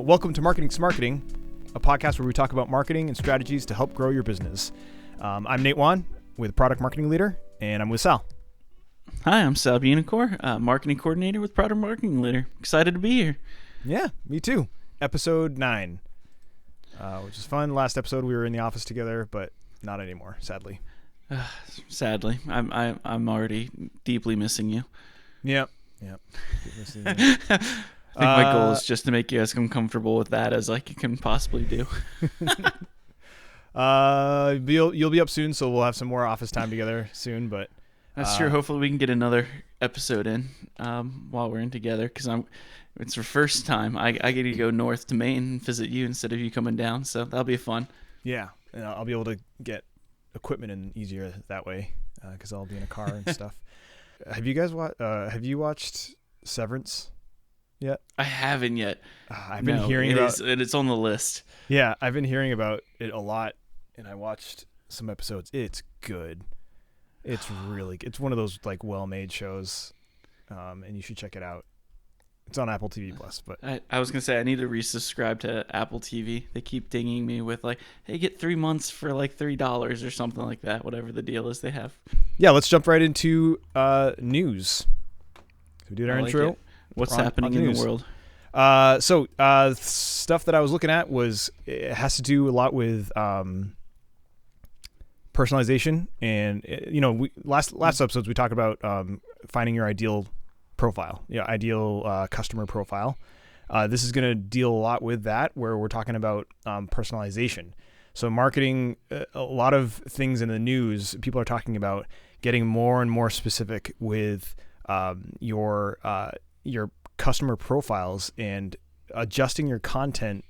Welcome to Marketing Smarketing, a podcast where we talk about marketing and strategies to help grow your business. I'm Nate Wan, with Product Marketing Leader, and I'm with Sal. Hi, I'm Sal Buenacore, Marketing Coordinator with Product Marketing Leader. Excited to be here. Yeah, me too. Episode 9, which is fun. Last episode we were in the office together, but not anymore, sadly. Sadly, I'm already deeply missing you. Yep. I think my goal is just to make you as comfortable with that as I can possibly do. You'll be up soon, so we'll have some more office time together soon. But that's true. Hopefully, we can get another episode in while we're in together, because it's the first time I get to go north to Maine and visit you instead of you coming down. So that'll be fun. Yeah, and I'll be able to get equipment in easier that way because I'll be in a car and stuff. Have you watched Severance yet? I haven't yet. I've been hearing about it. It's on the list. Yeah, I've been hearing about it a lot, and I watched some episodes. It's good. It's it's one of those like well-made shows, and you should check it out. It's on Apple TV Plus. But I was gonna say I need to resubscribe to Apple TV. They keep dinging me with like, "Hey, get 3 months for like $3 or something like that." Whatever the deal is they have. Yeah, let's jump right into news. We did our intro. What's happening in the world? So stuff that I was looking at it has to do a lot with personalization, and last episodes we talked about finding your ideal profile, ideal customer profile. This is going to deal a lot with that, where we're talking about personalization. So marketing, a lot of things in the news, people are talking about getting more and more specific with your customer profiles and adjusting your content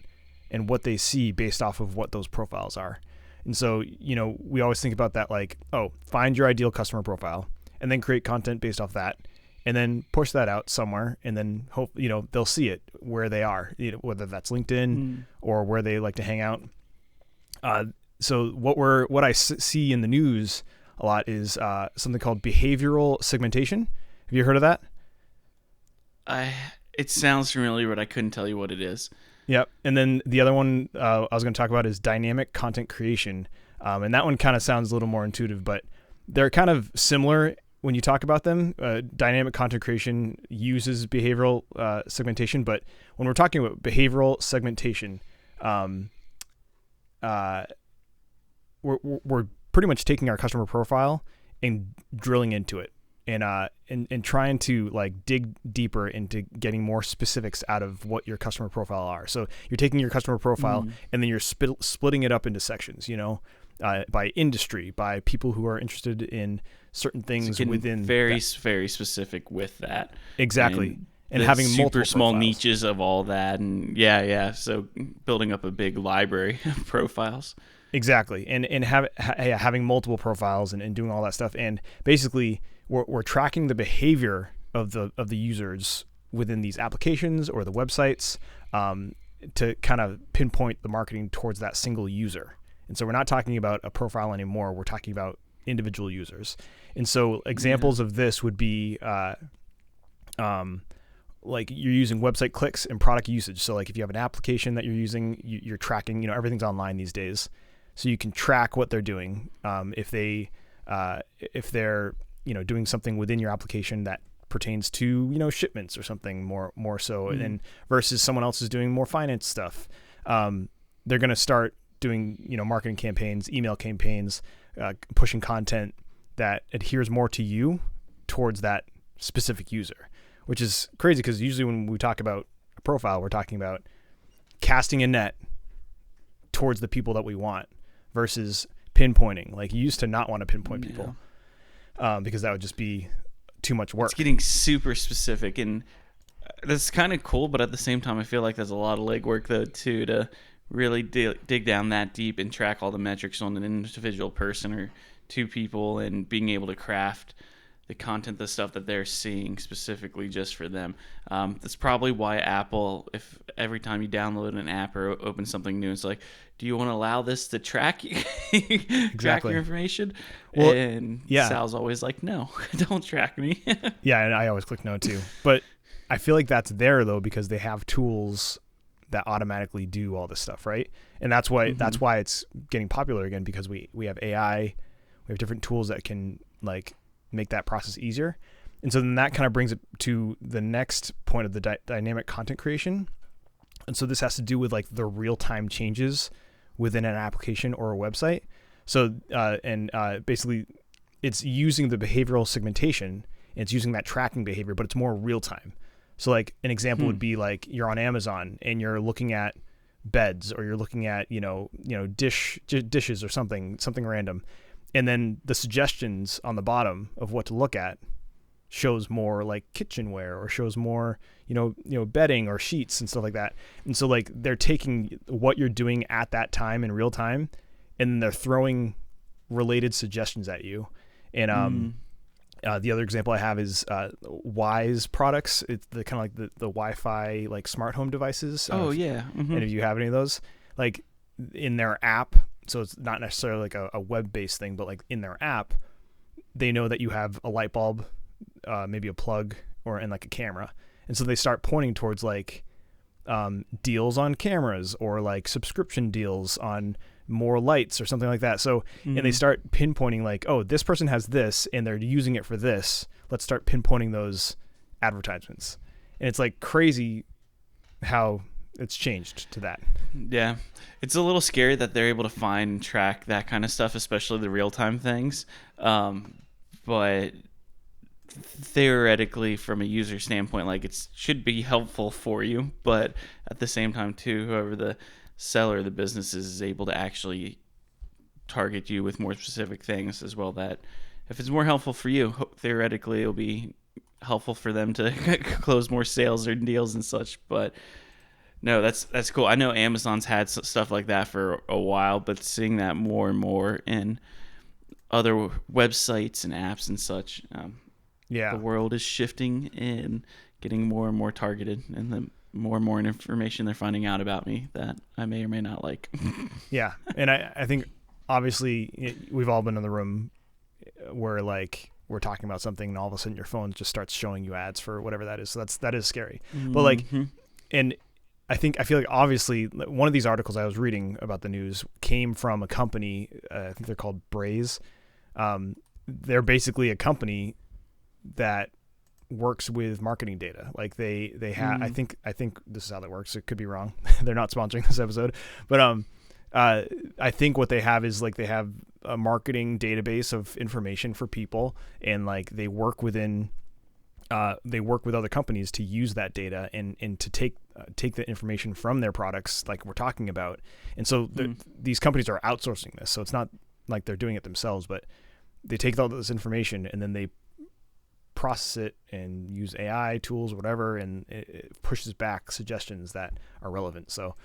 and what they see based off of what those profiles are. And so, we always think about that like, find your ideal customer profile and then create content based off that and then push that out somewhere and then hope, they'll see it where they are, whether that's LinkedIn or where they like to hang out. So what I see in the news a lot is something called behavioral segmentation. Have you heard of that? It sounds familiar, but I couldn't tell you what it is. Yep. And then the other one I was going to talk about is dynamic content creation. And that one kind of sounds a little more intuitive, but they're kind of similar when you talk about them. Dynamic content creation uses behavioral segmentation, but when we're talking about behavioral segmentation, we're pretty much taking our customer profile and drilling into it. And trying to like dig deeper into getting more specifics out of what your customer profile are. So you're taking your customer profile and then you're splitting it up into sections, by industry, by people who are interested in certain things within. Very specific with that. Exactly. And having super multiple small profiles. niches of all that. And yeah. So building up a big library of profiles. Exactly. And having multiple profiles and doing all that stuff. And basically, we're tracking the behavior of the users within these applications or the websites to kind of pinpoint the marketing towards that single user. And so we're not talking about a profile anymore. We're talking about individual users. And so examples of this would be like you're using website clicks and product usage. So like if you have an application that you're using, you're tracking, everything's online these days. So you can track what they're doing. If they're doing something within your application that pertains to, shipments or something more so, and versus someone else is doing more finance stuff. They're going to start doing, marketing campaigns, email campaigns, pushing content that adheres more to you towards that specific user, which is crazy because usually when we talk about a profile, we're talking about casting a net towards the people that we want versus pinpointing. Like you used to not want to pinpoint people. Because that would just be too much work. It's getting super specific, and that's kind of cool, but at the same time, I feel like there's a lot of legwork, though, too, to really dig down that deep and track all the metrics on an individual person or two people and being able to craft the content, the stuff that they're seeing specifically just for them. That's probably why Apple, if every time you download an app or open something new, it's like, do you want to allow this to track you? Track your information? Well, and Sal's always like, no, don't track me. Yeah, and I always click no too. But I feel like that's there though because they have tools that automatically do all this stuff, right? And that's why it's getting popular again, because we have AI, we have different tools that can like make that process easier. And so then that kind of brings it to the next point of the dynamic content creation. And so this has to do with like the real-time changes within an application or a website. So basically it's using the behavioral segmentation, and it's using that tracking behavior, but it's more real time. So like an example would be like you're on Amazon and you're looking at beds, or you're looking at, dishes or something random. And then the suggestions on the bottom of what to look at shows more like kitchenware, or shows more, bedding or sheets and stuff like that. And so like they're taking what you're doing at that time in real time, and then they're throwing related suggestions at you. And the other example I have is Wise products. It's the kind of like the Wi-Fi like smart home devices. Yeah. Mm-hmm. And if you have any of those, like in their app, so it's not necessarily like a web-based thing, but like in their app, they know that you have a light bulb, maybe a plug, and like a camera. And so they start pointing towards like deals on cameras, or like subscription deals on more lights or something like that. So, and they start pinpointing like, oh, this person has this and they're using it for this. Let's start pinpointing those advertisements. And it's like crazy how it's changed to that. Yeah. It's a little scary that they're able to find and track that kind of stuff, especially the real-time things. But theoretically, from a user standpoint, like it should be helpful for you. But at the same time, too, whoever the seller of the business is able to actually target you with more specific things as well, that if it's more helpful for you, theoretically it'll be helpful for them to close more sales or deals and such. But no, that's cool. I know Amazon's had stuff like that for a while, but seeing that more and more in other websites and apps and such, the world is shifting and getting more and more targeted, and the more and more information they're finding out about me that I may or may not like. Yeah. And I think obviously we've all been in the room where like we're talking about something and all of a sudden your phone just starts showing you ads for whatever that is. So that is scary. But like, and I feel like obviously one of these articles I was reading about the news came from a company, I think they're called Braze. They're basically a company that works with marketing data. Like they have, I think this is how that works. It could be wrong. They're not sponsoring this episode, but I think what they have is like they have a marketing database of information for people, and like they work with other companies to use that data and to take the information from their products, like we're talking about. And so these companies are outsourcing this, so it's not like they're doing it themselves, but they take all this information and then they process it and use AI tools, whatever, and it pushes back suggestions that are relevant. So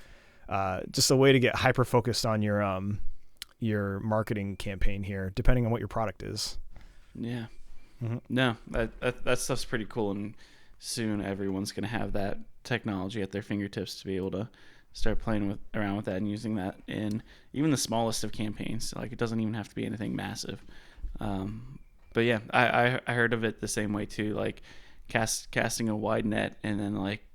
just a way to get hyper focused on your marketing campaign here, depending on what your product is. Yeah. No, that stuff's pretty cool, and soon everyone's going to have that technology at their fingertips to be able to start playing around with that and using that in even the smallest of campaigns. Like it doesn't even have to be anything massive. But yeah, I heard of it the same way too, like casting a wide net, and then like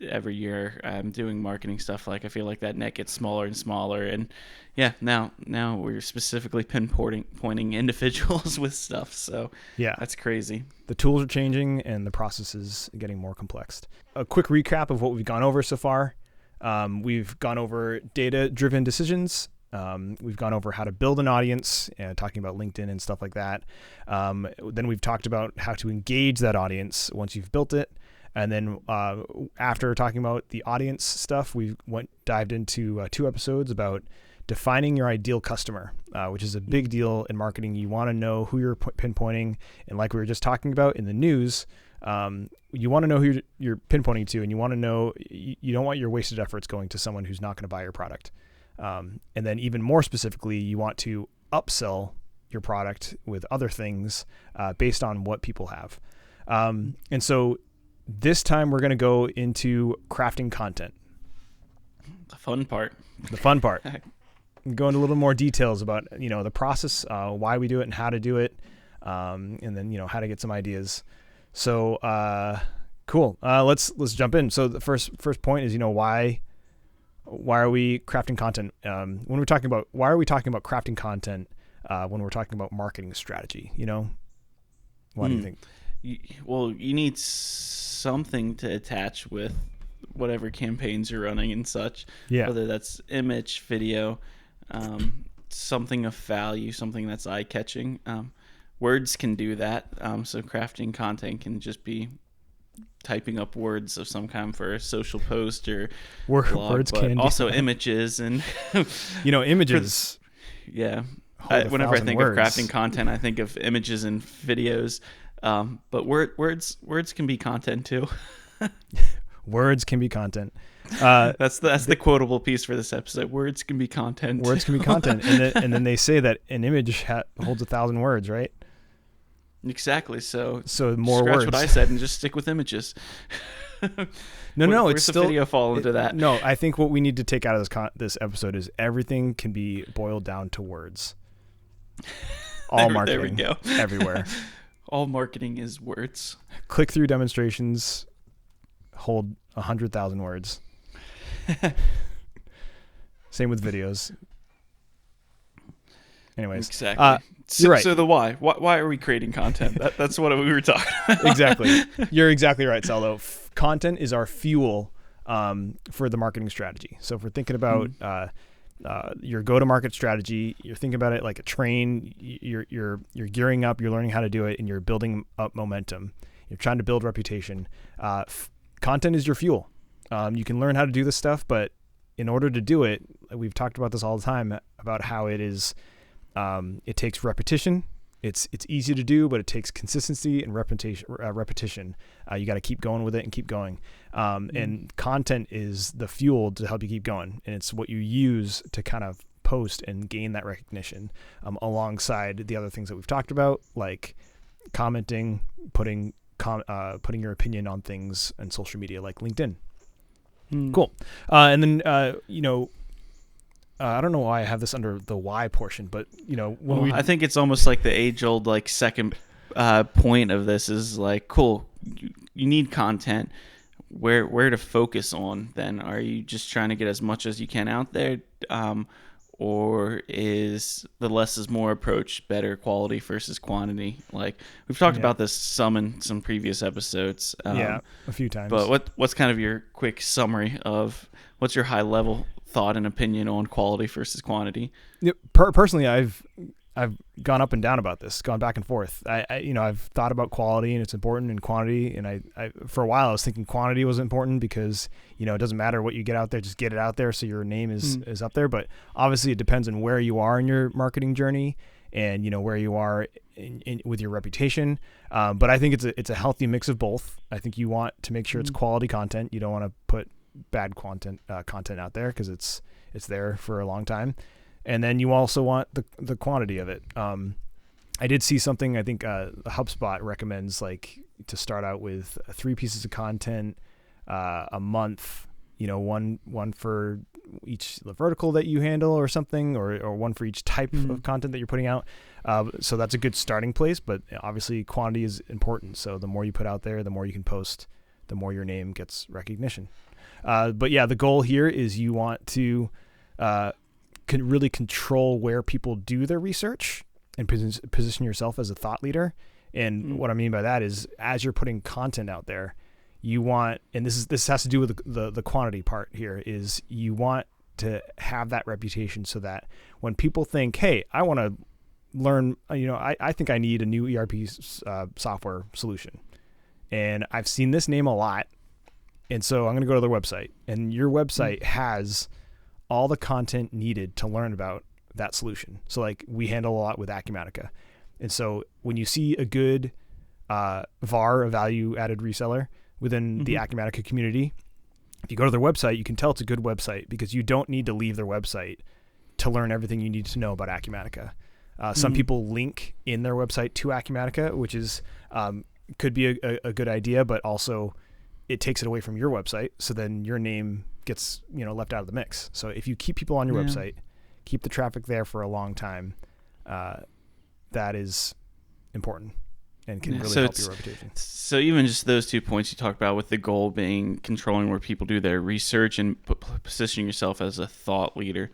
every year I'm doing marketing stuff. Like I feel like that net gets smaller and smaller, and yeah, now we're specifically pointing individuals with stuff. So yeah, that's crazy. The tools are changing and the process is getting more complex. A quick recap of what we've gone over so far. We've gone over data-driven decisions. We've gone over how to build an audience, talking about LinkedIn and stuff like that. Then we've talked about how to engage that audience once you've built it. And then after talking about the audience stuff, we dived into 2 episodes about defining your ideal customer, which is a big deal in marketing. You want to know who you're pinpointing. And like we were just talking about in the news, you want to know who you're pinpointing to, and you want to know, you don't want your wasted efforts going to someone who's not going to buy your product. And then even more specifically, you want to upsell your product with other things based on what people have. And so this time we're going to go into crafting content. The fun part. Go into a little more details about, the process, why we do it and how to do it. And then, how to get some ideas. So, cool. Let's jump in. So the first point is, why why are we crafting content? When we're talking about, why are we talking about crafting content when we're talking about marketing strategy? Why do you think? Well, you need something to attach with whatever campaigns you're running and such. Yeah. Whether that's image, video, something of value, something that's eye-catching. Words can do that. So crafting content can just be typing up words of some kind for a social post or blog, words but can also do that. images and images. Yeah. hold Whenever I 1,000 think words. of crafting content, I think of images and videos. But words can be content too. Words can be content. That's the quotable piece for this episode. Words can be content. Words can be content, and then they say that an image holds 1,000 words, right? Exactly. So more scratch words. what I said and just stick with images. No, Where's it's the still video fall into that. No, I think what we need to take out of this episode is everything can be boiled down to words. All marketing. There we go. Everywhere. All marketing is words. Click-through demonstrations hold 100,000 words. Same with videos. Anyways, Exactly. you're right. So the why. Why are we creating content? That's what we were talking about. Exactly. You're exactly right, Saldo. Content is our fuel for the marketing strategy. So if we're thinking about your go-to-market strategy, you're thinking about it like a train. You're gearing up. You're learning how to do it, and you're building up momentum. You're trying to build reputation. Content is your fuel. You can learn how to do this stuff, but in order to do it, we've talked about this all the time about how it is. It takes repetition. It's easy to do, but it takes consistency and repetition. You got to keep going with it and keep going. And content is the fuel to help you keep going. And it's what you use to kind of post and gain that recognition alongside the other things that we've talked about, like commenting, putting your opinion on things on social media like LinkedIn. Cool. And then, I don't know why I have this under the why portion, but I think it's almost like the age-old second point of this is like, cool, you need content. Where to focus on then? Are you just trying to get as much as you can out there, or is the less is more approach better, quality versus quantity? Like we've talked about this some in some previous episodes. A few times. But what's kind of your quick summary of what's your high level thought and opinion on quality versus quantity? Personally, I've gone up and down about this, gone back and forth. I've thought about quality and it's important, and quantity. And I for a while I was thinking quantity was important because it doesn't matter what you get out there, just get it out there so your name is up there. But obviously it depends on where you are in your marketing journey and where you are with your reputation. But I think it's a healthy mix of both. I think you want to make sure it's quality content. You don't want to put bad content out there because it's there for a long time. And then you also want the quantity of it. I did see something, I think HubSpot recommends to start out with 3 pieces of content a month, one for each vertical that you handle or something, or one for each type of content that you're putting out. So that's a good starting place, but obviously quantity is important. So the more you put out there, the more you can post, the more your name gets recognition. But yeah, the goal here is you want to can really control where people do their research and position yourself as a thought leader. And what I mean by that is, as you're putting content out there, you want, and this has to do with the quantity part here, is you want to have that reputation so that when people think, hey, I want to learn, I think I need a new ERP software solution, and I've seen this name a lot, and so I'm going to go to their website, and your website has all the content needed to learn about that solution. So we handle a lot with Acumatica. And so when you see a good VAR, a value added reseller within the Acumatica community, if you go to their website, you can tell it's a good website because you don't need to leave their website to learn everything you need to know about Acumatica. Some people link in their website to Acumatica, which is could be a good idea, but also it takes it away from your website. So then your name gets left out of the mix. So if you keep people on your website, keep the traffic there for a long time, that is important. and can really So help it's your reputation. so even just those 2 points you talked about, with the goal being controlling where people do their research and positioning yourself as a thought leader,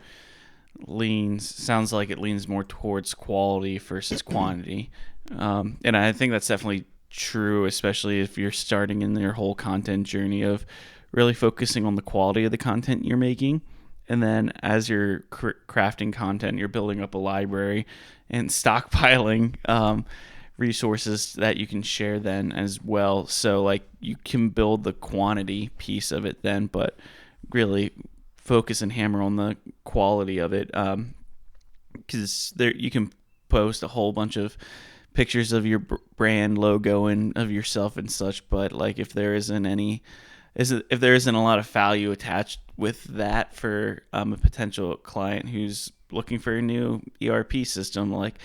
sounds like it leans more towards quality versus quantity. And I think that's definitely true, especially if you're starting in your whole content journey of really focusing on the quality of the content you're making. And then as you're crafting content, you're building up a library and stockpiling resources that you can share then as well. So like you can build the quantity piece of it then, but really focus and hammer on the quality of it, because there you can post a whole bunch of pictures of your brand logo and of yourself and such, but like if there isn't a lot of value attached with that for a potential client who's looking for a new ERP system, like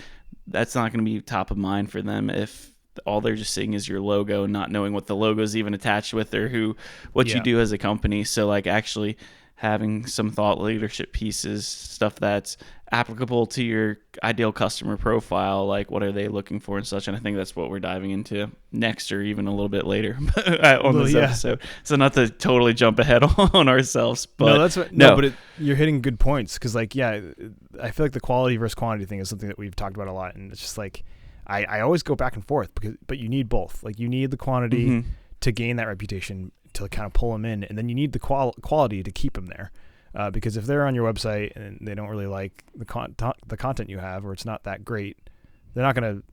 that's not going to be top of mind for them if all they're just seeing is your logo, not knowing what the logo is even attached with or what you do as a company. So like actually having some thought leadership pieces, stuff that's applicable to your ideal customer profile, like what are they looking for and such. And I think that's what we're diving into next, or even a little bit later on this episode. So not to totally jump ahead on ourselves, but you're hitting good points. Cause like, yeah, I feel like the quality versus quantity thing is something that we've talked about a lot. And it's just like, I always go back and forth but you need both. Like you need the quantity to gain that reputation, to kind of pull them in, and then you need the quality to keep them there, because if they're on your website and they don't really like the content you have, or it's not that great, they're not going to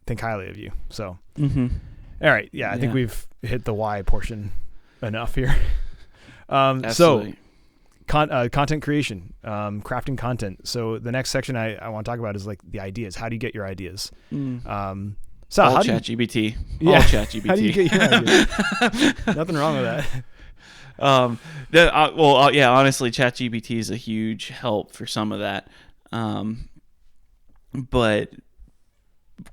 think highly of you. So, all right, I think we've hit the why portion enough here. So, content creation, crafting content. So the next section I want to talk about is like the ideas. How do you get your ideas? So all ChatGPT. Yeah. All ChatGPT. How do you get your ideas? Nothing wrong with that. Honestly, ChatGPT is a huge help for some of that. But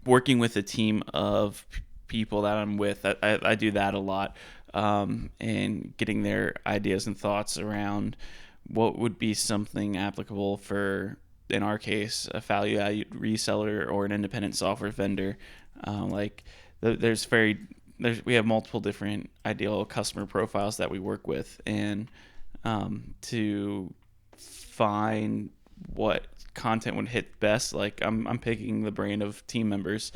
working with a team of people that I'm with, I do that a lot, and getting their ideas and thoughts around what would be something applicable for, in our case, a value-added reseller or an independent software vendor. We have multiple different ideal customer profiles that we work with, and to find what content would hit best, like I'm picking the brain of team members,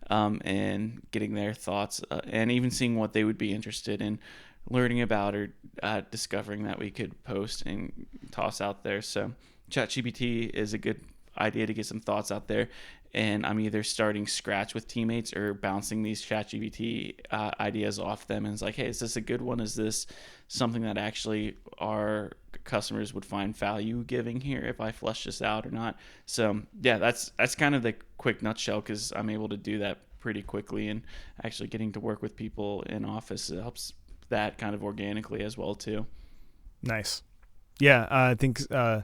and getting their thoughts, and even seeing what they would be interested in learning about or discovering that we could post and toss out there. So ChatGPT is a good idea to get some thoughts out there, and I'm either starting scratch with teammates or bouncing these ChatGPT ideas off them, and it's like, hey, is this a good one? Is this something that actually our customers would find value giving here if I flesh this out or not? So yeah, that's kind of the quick nutshell, because I'm able to do that pretty quickly, and actually getting to work with people in office helps that kind of organically as well too. Nice. Yeah, I think the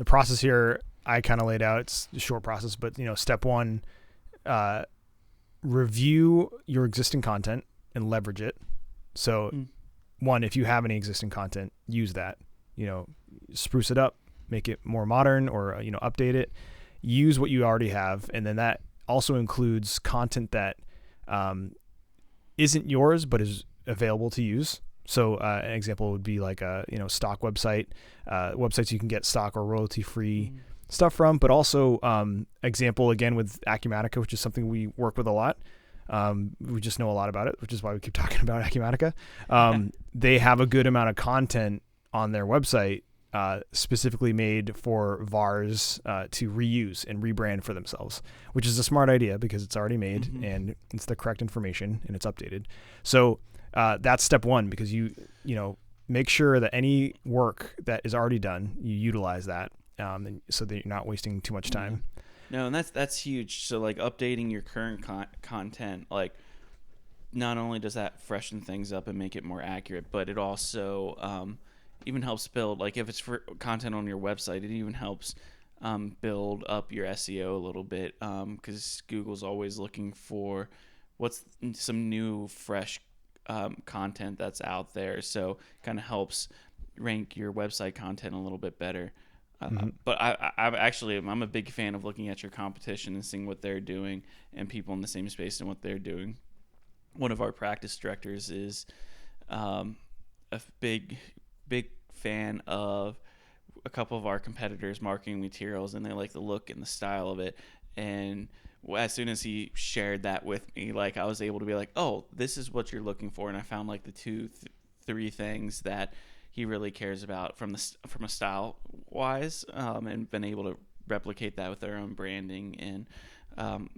process here I kind of laid out. It's a short process, but step one, review your existing content and leverage it. So one, if you have any existing content, use that, spruce it up, make it more modern, or, update it, use what you already have. And then that also includes content that isn't yours, but is available to use. So an example would be like a, stock website, websites you can get stock or royalty free stuff from, but also example again with Acumatica, which is something we work with a lot. We just know a lot about it, which is why we keep talking about Acumatica. They have a good amount of content on their website specifically made for VARs to reuse and rebrand for themselves, which is a smart idea because it's already made and it's the correct information and it's updated. So that's step one, because you make sure that any work that is already done, you utilize that. So that you're not wasting too much time. No, and that's huge. So like updating your current content, like not only does that freshen things up and make it more accurate, but it also even helps build, like if it's for content on your website, it even helps build up your SEO a little bit, because Google's always looking for what's some new, fresh content that's out there. So kind of helps rank your website content a little bit better. But I'm a big fan of looking at your competition and seeing what they're doing and people in the same space and what they're doing. One of our practice directors is a big fan of a couple of our competitors' marketing materials, and they like the look and the style of it. And as soon as he shared that with me, like I was able to be like, oh, this is what you're looking for. And I found like the three things that he really cares about from a style wise, and been able to replicate that with our own branding and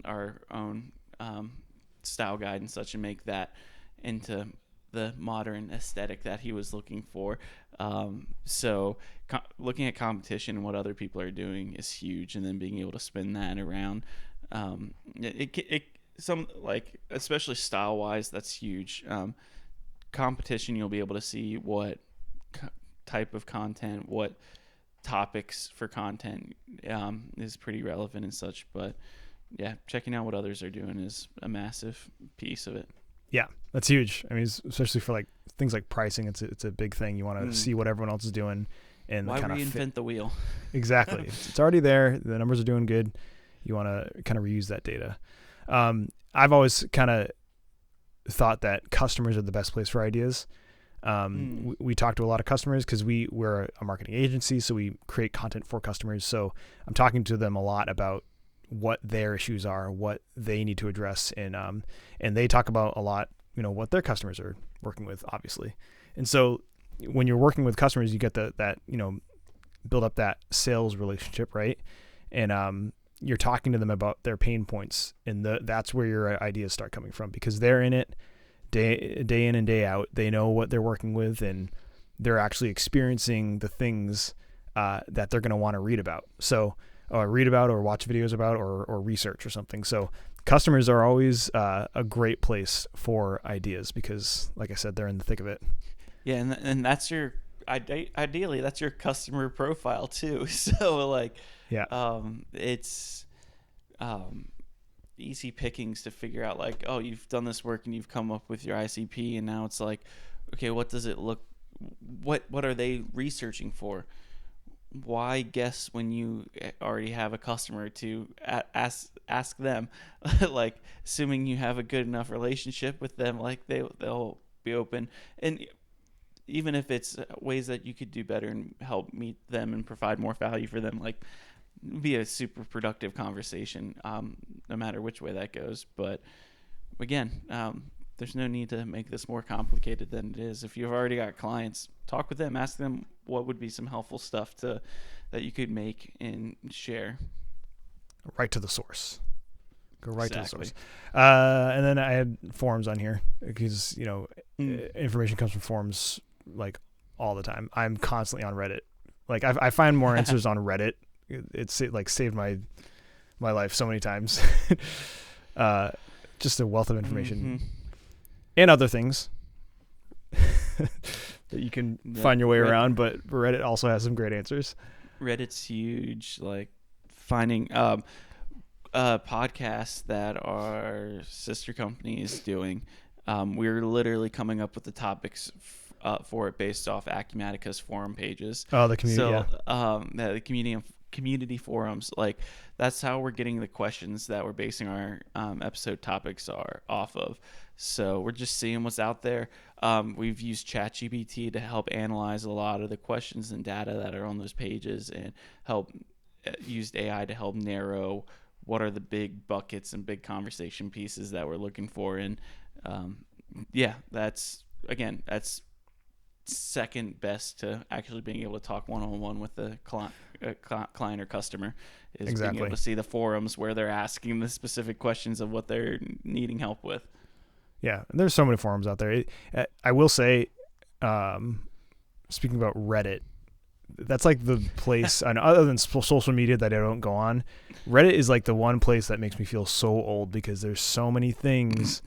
our own style guide and such, and make that into the modern aesthetic that he was looking for. So looking at competition and what other people are doing is huge, and then being able to spin that around, some like especially style wise, that's huge. Competition, you'll be able to see what type of content, what topics for content is pretty relevant and such. But yeah, checking out what others are doing is a massive piece of it. Yeah, that's huge. I mean, especially for like things like pricing, it's a big thing. You want to see what everyone else is doing and why kind of reinvent the wheel? Exactly. It's already there. The numbers are doing good. You want to kind of reuse that data. I've always kind of thought that customers are the best place for ideas. We talk to a lot of customers because we're a marketing agency, so we create content for customers. So I'm talking to them a lot about what their issues are, what they need to address, and they talk about a lot, what their customers are working with, obviously. And so when you're working with customers, you get that build up that sales relationship, right? And you're talking to them about their pain points, and that's where your ideas start coming from, because they're in it day in and day out. They know what they're working with, and they're actually experiencing the things that they're going to want to read about. So read about or watch videos about or research or something. So customers are always a great place for ideas because, like I said, they're in the thick of it. Yeah, and that's your ideally that's your customer profile too. So like, yeah, it's easy pickings to figure out like, oh, you've done this work and you've come up with your ICP, and now it's like, okay, what does it look? What are they researching for? Why guess when you already have a customer to ask them? Like, assuming you have a good enough relationship with them, like they'll be open. And even if it's ways that you could do better and help meet them and provide more value for them, like, be a super productive conversation, no matter which way that goes. But again, there's no need to make this more complicated than it is. If you've already got clients, talk with them, ask them what would be some helpful stuff that you could make and share. Right to the source. Go right Exactly. to the source. And then I had forums on here because, information comes from forums like all the time. I'm constantly on Reddit. Like I find more answers on Reddit. It's like saved my life so many times. Just a wealth of information and other things that you can find your way around. But Reddit also has some great answers. Reddit's huge. Like finding podcasts that our sister company is doing. We're literally coming up with the topics for it based off Acumatica's forum pages. Oh, the community. So the community forums, like that's how we're getting the questions that we're basing our episode topics are off of. So we're just seeing what's out there. We've used ChatGPT to help analyze a lot of the questions and data that are on those pages, and used AI to help narrow what are the big buckets and big conversation pieces that we're looking for. And that's second best to actually being able to talk one-on-one with the client or customer, is being able to see the forums where they're asking the specific questions of what they're needing help with. Yeah, there's so many forums out there. I will say, speaking about Reddit, that's like the place, and other than social media that I don't go on, Reddit is like the one place that makes me feel so old because there's so many things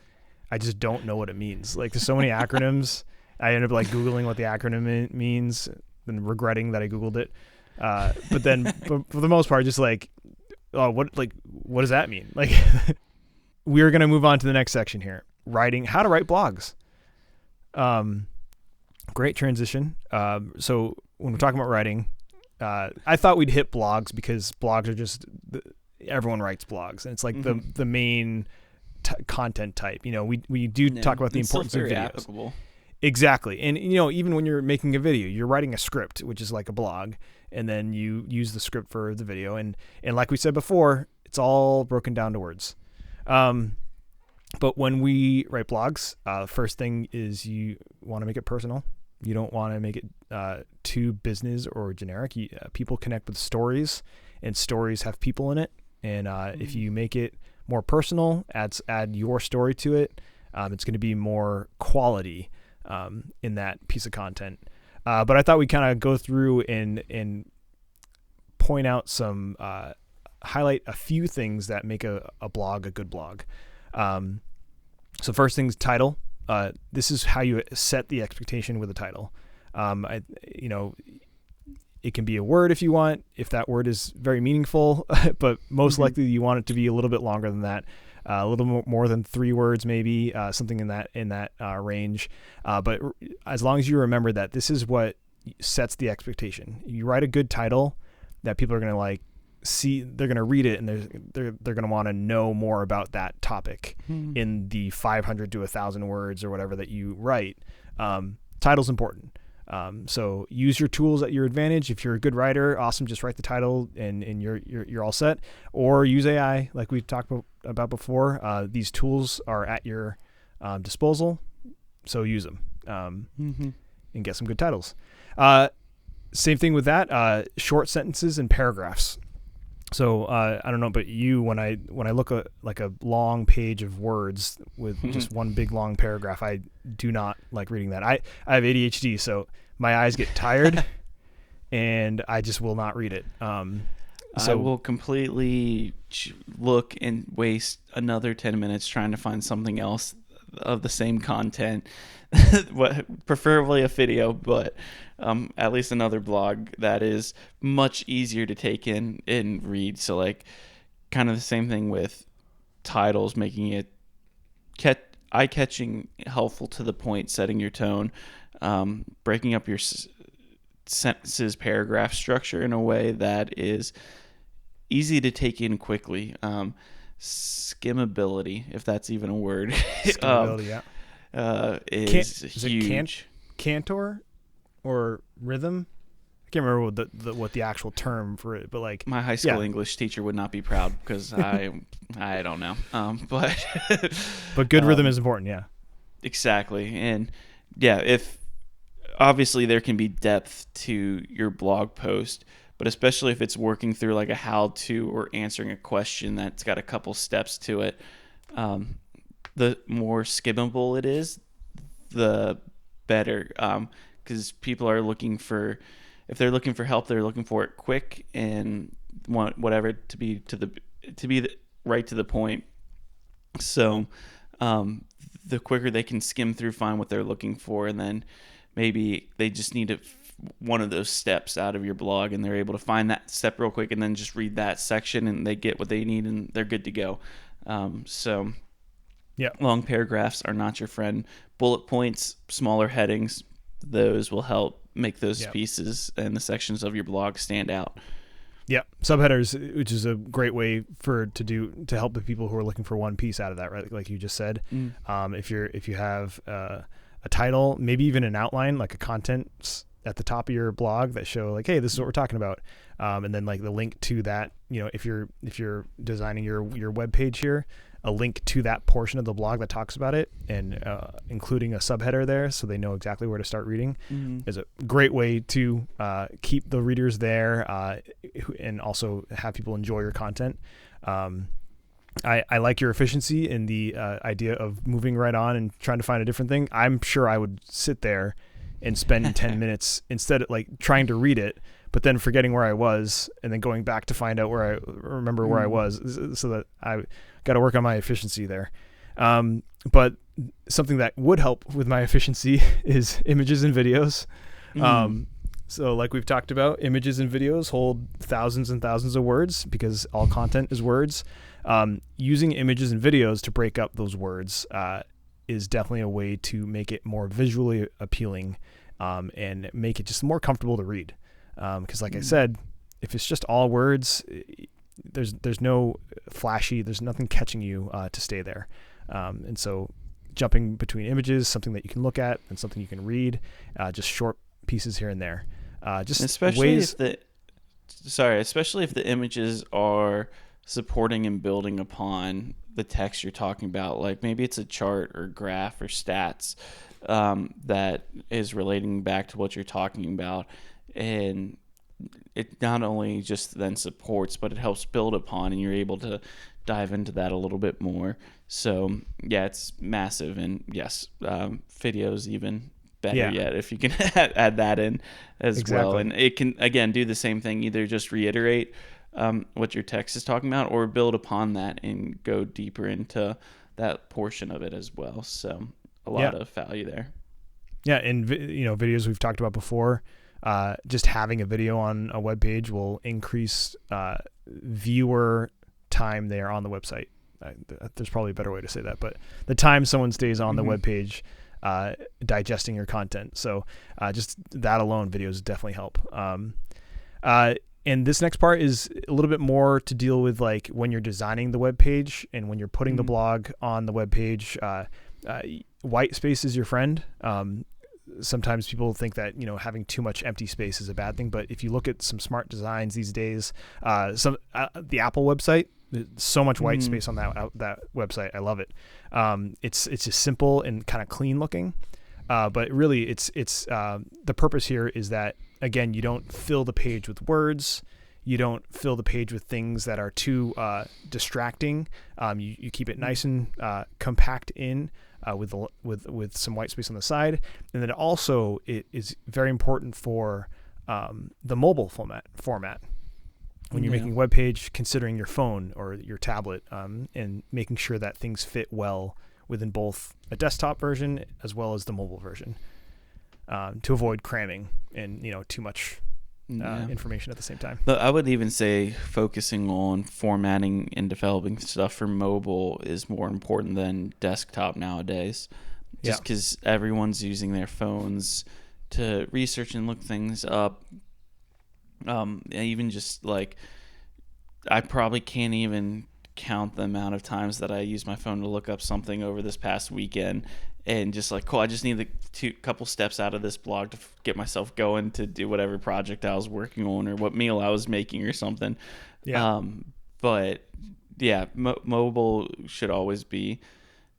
I just don't know what it means. Like there's so many acronyms. I end up like Googling what the acronym means and regretting that I Googled it. But then for the most part, just like, oh, what does that mean? Like we're going to move on to the next section here. How to write blogs. Great transition. So when we're talking about writing, I thought we'd hit blogs because blogs are just everyone writes blogs, and it's like the main content type. We do talk about the importance of videos. Applicable. Exactly. And even when you're making a video, you're writing a script, which is like a blog, and then you use the script for the video, and like we said before, it's all broken down to words. But when we write blogs, first thing is you want to make it personal. You don't want to make it too business or generic. People connect with stories, and stories have people in it. And if you make it more personal, add your story to it, it's going to be more quality in that piece of content. But I thought we'd kind of go through and point out some, highlight a few things that make a blog a good blog. So first thing's title. This is how you set the expectation with a title. It can be a word if you want, if that word is very meaningful, but most likely you want it to be a little bit longer than that, a little more than 3 words, maybe something in that range. But as long as you remember that this is what sets the expectation. You write a good title that people are going to see, they're going to read it, and they're going to want to know more about that topic in the 500 to 1,000 words or whatever that you write. Title's important. So use your tools at your advantage. If you're a good writer, awesome. Just write the title and you're all set. Or use AI, like we've talked about before. These tools are at your disposal, so use them and get some good titles. Same thing with that. Short sentences and paragraphs. So I don't know, but when I look at like a long page of words with just one big long paragraph, I do not like reading that. I have ADHD, so my eyes get tired, and I just will not read it. I will completely look and waste another 10 minutes trying to find something else of the same content, preferably a video, but at least another blog that is much easier to take in and read. So kind of the same thing with titles, making it eye-catching, helpful to the point, setting your tone, breaking up your sentences, paragraph structure in a way that is easy to take in quickly. Skimmability, if that's even a word. Skimmability, is huge. Cantor or rhythm? I can't remember what the actual term for it, but my high school English teacher would not be proud because I don't know. But good rhythm is important, yeah. Exactly. And if obviously there can be depth to your blog post, but especially if it's working through like a how-to or answering a question that's got a couple steps to it, the more skimmable it is, the better. Because people are if they're looking for help, they're looking for it quick and want whatever to be right to the point. So the quicker they can skim through, find what they're looking for, and then maybe they just need one of those steps out of your blog, and they're able to find that step real quick and then just read that section, and they get what they need and they're good to go. Long paragraphs are not your friend. Bullet points, smaller headings, those will help make those pieces and the sections of your blog stand out. Yeah, subheaders, which is a great way to help the people who are looking for one piece out of that, right? Like you just said. If you have a title, maybe even an outline, like a content at the top of your blog that show like, hey, this is what we're talking about, and then like the link to that. If you're designing your web page here, a link to that portion of the blog that talks about it, and including a subheader there so they know exactly where to start reading, is a great way to keep the readers there and also have people enjoy your content. I like your efficiency in the idea of moving right on and trying to find a different thing. I'm sure I would sit there and spend 10 minutes instead of trying to read it, but then forgetting where I was and then going back to find out where I was, so that I got to work on my efficiency there. But something that would help with my efficiency is images and videos. So like we've talked about, images and videos hold thousands and thousands of words because all content is words. Using images and videos to break up those words is definitely a way to make it more visually appealing and make it just more comfortable to read. Because like I said, if it's just all words, there's no flashy, there's nothing catching you to stay there. And so jumping between images, something that you can look at and something you can read, just short pieces here and there. Just especially ways. especially if the images are supporting and building upon the text you're talking about. Like maybe it's a chart or graph or stats that is relating back to what you're talking about. And it not only just then supports, but it helps build upon, and you're able to dive into that a little bit more. So yeah, it's massive. And yes, videos even better yet if you can add that in as well. And it can again do the same thing, either just reiterate what your text is talking about or build upon that and go deeper into that portion of it as well. So a lot of value there. Yeah, and videos we've talked about before, just having a video on a web page will increase viewer time there on the website. There's probably a better way to say that, but the time someone stays on the web page digesting your content. So just that alone, videos definitely help. And this next part is a little bit more to deal with like when you're designing the web page and when you're putting the blog on the web page. White space is your friend. Sometimes people think that having too much empty space is a bad thing, but if you look at some smart designs these days, the Apple website, so much white space on that website. I love it. It's just simple and kind of clean looking, but really it's the purpose here is that again you don't fill the page with words, you don't fill the page with things that are too distracting. You keep it nice and compact in. With some white space on the side, and then also it is very important for the mobile format when you're making a web page, considering your phone or your tablet, and making sure that things fit well within both a desktop version as well as the mobile version, to avoid cramming and too much information at the same time. But I would even say focusing on formatting and developing stuff for mobile is more important than desktop nowadays. Just because everyone's using their phones to research and look things up. Even just like, I probably can't even count the amount of times that I use my phone to look up something over this past weekend. And just like, cool, I just need the couple steps out of this blog to get myself going to do whatever project I was working on or what meal I was making or something. Yeah. But yeah, mobile should always be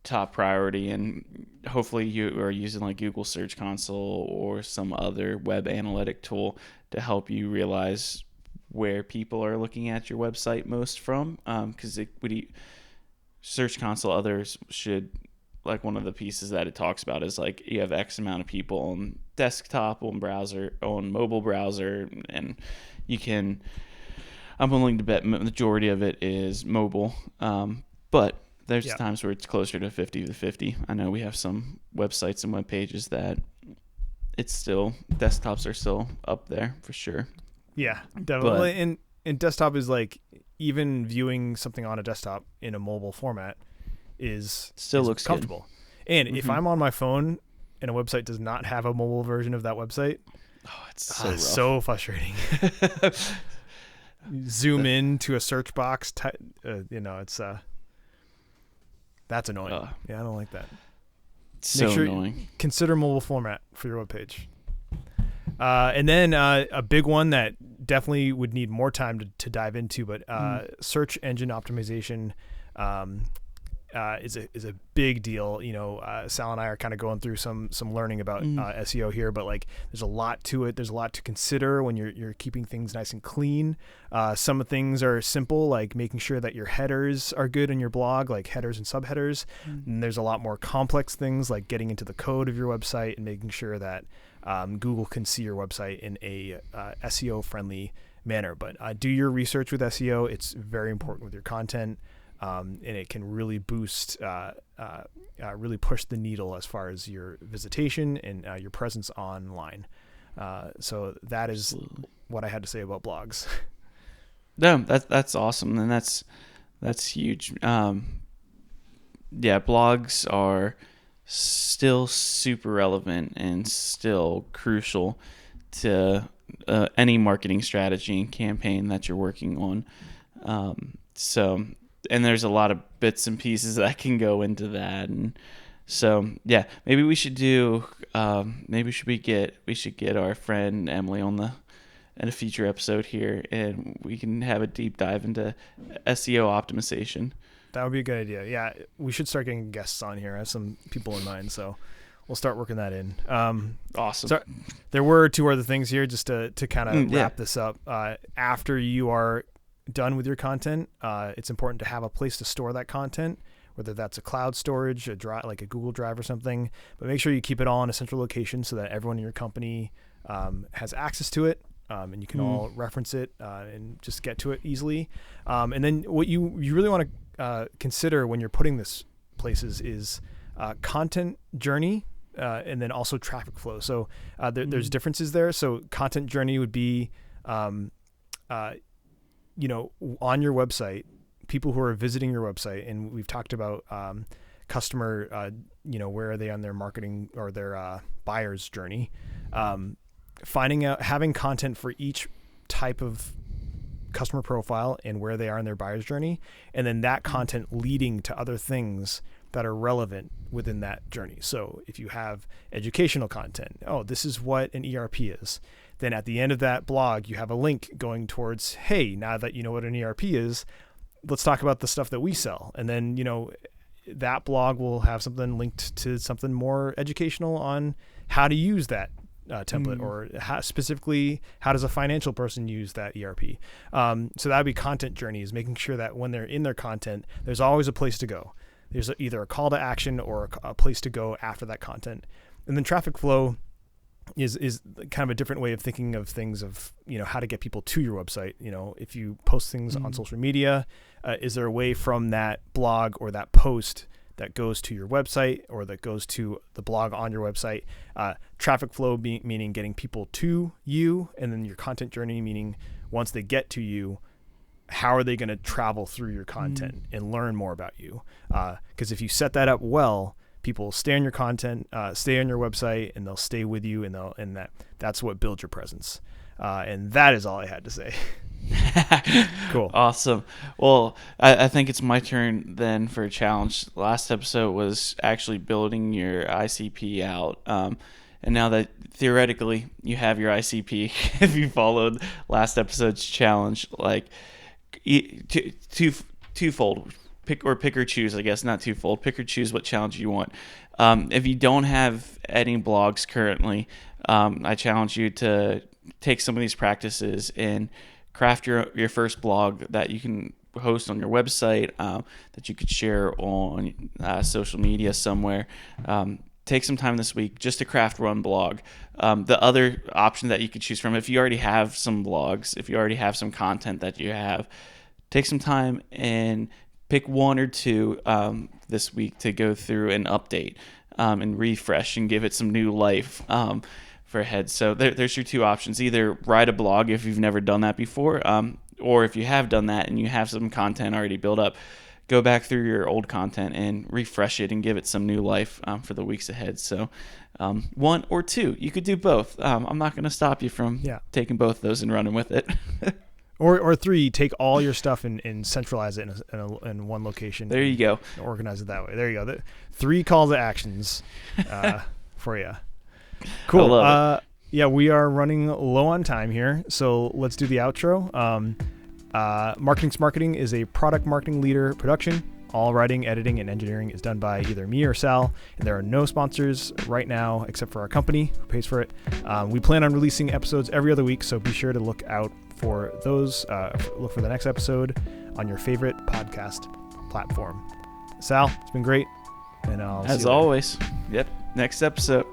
top priority. And hopefully you are using like Google Search Console or some other web analytic tool to help you realize where people are looking at your website most from. Because Search Console, others should, like one of the pieces that it talks about is like you have X amount of people on desktop, on browser, on mobile browser, and I'm willing to bet majority of it is mobile. But there's times where it's closer to 50-50. I know we have some websites and web pages that it's still, desktops are still up there for sure. Yeah, definitely. And desktop is like, even viewing something on a desktop in a mobile format looks comfortable. Good. And if I'm on my phone and a website does not have a mobile version of that website, it's so frustrating. Zoom in to a search box, it's that's annoying. I don't like that. So annoying. Consider mobile format for your webpage. And then a big one that definitely would need more time to dive into, but search engine optimization is a big deal. Sal and I are kind of going through some learning about SEO here, but like there's a lot to it. There's a lot to consider when you're keeping things nice and clean. Some of things are simple, like making sure that your headers are good in your blog, like headers and subheaders. And there's a lot more complex things like getting into the code of your website and making sure that Google can see your website in a SEO friendly manner. But do your research with SEO. It's very important with your content. And it can really boost, really push the needle as far as your visitation and your presence online. So that is what I had to say about blogs. No, that's awesome, and that's huge. Blogs are still super relevant and still crucial to any marketing strategy and campaign that you're working on. And there's a lot of bits and pieces that can go into that. And so, yeah, maybe we should do, we should get our friend Emily in a future episode here, and we can have a deep dive into SEO optimization. That would be a good idea. Yeah, we should start getting guests on here. I have some people in mind, so we'll start working that in. Awesome. So there were 2 other things here just to kind of wrap this up. After you are done with your content, it's important to have a place to store that content, whether that's a cloud storage, a drive, like a Google Drive or something. But make sure you keep it all in a central location so that everyone in your company has access to it. And you can all reference it and just get to it easily. And then what you really want to consider when you're putting this places is content journey and then also traffic flow. So there's differences there. So content journey would be, on your website, people who are visiting your website, and we've talked about customer, where are they on their marketing or their buyer's journey. Finding out, having content for each type of customer profile and where they are in their buyer's journey, and then that content leading to other things that are relevant within that journey. So if you have educational content, this is what an ERP is, then at the end of that blog, you have a link going towards, hey, now that you know what an ERP is, let's talk about the stuff that we sell. And then, that blog will have something linked to something more educational on how to use that template, or specifically how does a financial person use that ERP. So that would be content journeys, making sure that when they're in their content, there's always a place to go. There's either a call to action or a place to go after that content. And then traffic flow is kind of a different way of thinking of things of, how to get people to your website. If you post things on social media, is there a way from that blog or that post that goes to your website or that goes to the blog on your website? Traffic flow meaning getting people to you, and then your content journey meaning once they get to you, how are they going to travel through your content and learn more about you? Because if you set that up well, people will stay on your content, stay on your website, and they'll stay with you, and that's what builds your presence. And that is all I had to say. Cool. Awesome. Well, I think it's my turn then for a challenge. Last episode was actually building your ICP out. And now that theoretically you have your ICP, if you followed last episode's challenge, like twofold, pick or choose, I guess, not twofold, pick or choose what challenge you want. If you don't have any blogs currently, I challenge you to take some of these practices and craft your first blog that you can host on your website, that you could share on social media somewhere. Take some time this week just to craft one blog. The other option that you could choose from, if you already have some blogs, if you already have some content that you have, take some time and pick 1 or 2 this week to go through and update and refresh and give it some new life for ahead. So there's your 2 options. Either write a blog if you've never done that before, or if you have done that and you have some content already built up, go back through your old content and refresh it and give it some new life for the weeks ahead. So 1 or 2, you could do both. I'm not going to stop you from taking both of those and running with it. Or 3, take all your stuff and centralize it in one location. There you go. And organize it that way. There you go. 3 calls to actions for you. Cool. Yeah, we are running low on time here, so let's do the outro. Marketing Smarketing is a product marketing leader production. All writing, editing, and engineering is done by either me or Sal, and there are no sponsors right now except for our company who pays for it. We plan on releasing episodes every other week, so be sure to look out for those. Look for the next episode on your favorite podcast platform. Sal, it's been great, and I'll see you later. As always. Yep. Next episode.